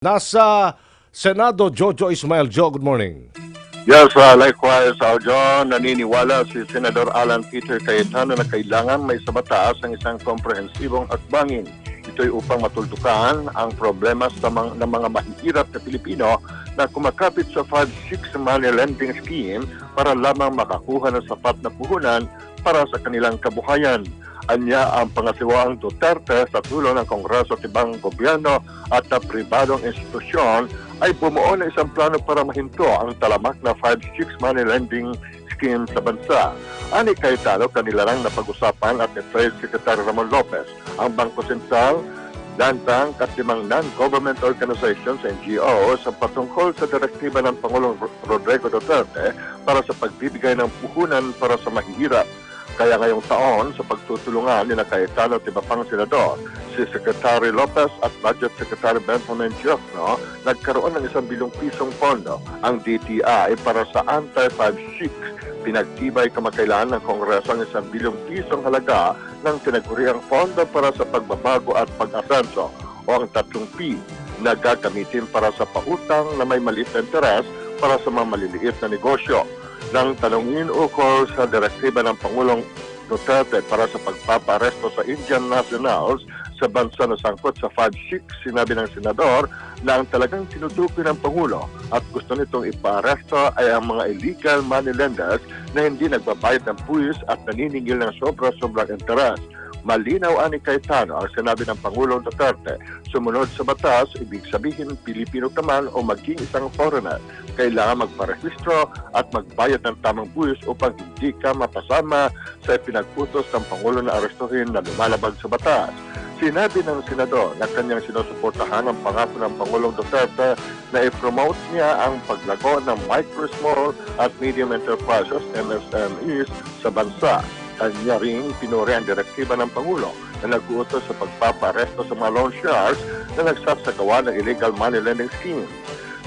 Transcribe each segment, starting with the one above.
Nasa Senado, Jojo Ismail. Joe, good morning. Yes, likewise, John, naniniwala si Senador Alan Peter Cayetano na kailangan may sa batas ang isang komprehensibong hakbangin. Ito'y upang matuldukan ang problema ng mga mahihirap na Pilipino na kumakapit sa 5-6 money lending scheme para lamang makakuha ng sapat na puhunan para sa kanilang kabuhayan. Anya ang pangasiwaang Duterte sa tulong ng Kongreso at ibang gobyerno at na pribadong institusyon ay bumuo na isang plano para mahinto ang talamak na 5-6 money lending scheme sa bansa. Ani Cayetano, kanila lang napag-usapan at ni Trade Secretary Ramon Lopez, ang Bangko Sentral, Land Bank at 5 non-government organizations, NGOs, ang patungkol sa direktiba ng Pangulong Rodrigo Duterte para sa pagbibigay ng puhunan para sa mahihirap. Kaya ngayong taon, sa pagtutulungan ni Cayetano at iba pang senador, si Secretary Lopez at Budget Secretary Benjamin Diokno, nagkaroon ng 1 bilyong pisong pondo. Ang DTI para sa anti-5-6, pinagtibay kamakailan ng Kongreso ang 1 bilyong pisong halaga ng tinaguriang pondo para sa pagbabago at pag-asenso o ang 3P na gagamitin para sa pautang na may maliit na interes para sa mga maliliit na negosyo. Nang tanungin ukol sa direktiba ng Pangulong Duterte para sa pagpaparesto sa Indian nationals sa bansa na sangkot sa 5-6, sinabi ng senador na ang talagang tinutukoy ng Pangulo at gusto nitong ipaaresto ay ang mga illegal money lenders na hindi nagbabayad ng buwis at naniningil ng sobra-sobrang interes. Malinaw ani Cayetano ang sinabi ng Pangulong Duterte, sumunod sa batas, ibig sabihin Pilipino ka man o maging isang foreigner, kailangan magparehistro at magbayad ng tamang buwis upang hindi ka mapasama sa ipinagputos ng Pangulo na arestuhin na lumalabag sa batas. Sinabi ng senador na kanyang sinusuportahan ang pangako ng Pangulong Duterte na i-promote niya ang paglago ng micro, small at medium enterprises, MSMEs, sa bansa. Kanya ring pinuri ang direktiba ng Pangulo na nag-uutos sa pagpaparesto sa mga loan sharks na nagsasagawa ng illegal money lending scheme.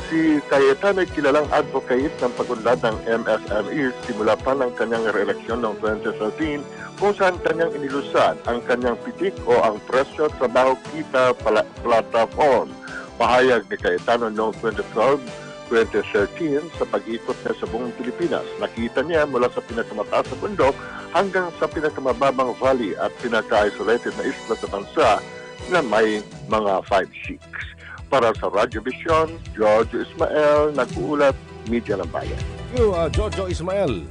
Si Cayetano ay kilalang advocate ng pagunlad ng MSMEs simula pa ng kanyang reeleksyon noong 2013 kung saan kanyang inilusad ang kanyang pitik o ang presyo trabaho kita platform. Pahayag ni Cayetano noong 2013 sa pag-ikot niya sa buong Pilipinas. Nakita niya mula sa pinakamataas na bundok hanggang sa pinakamababang valley at pinaka-isolated na isla sa bansa na may mga 5-6. Para sa Radyo Vision, George Ismael, nag-uulat, Media ng Bayan. You, Jojo Ismail.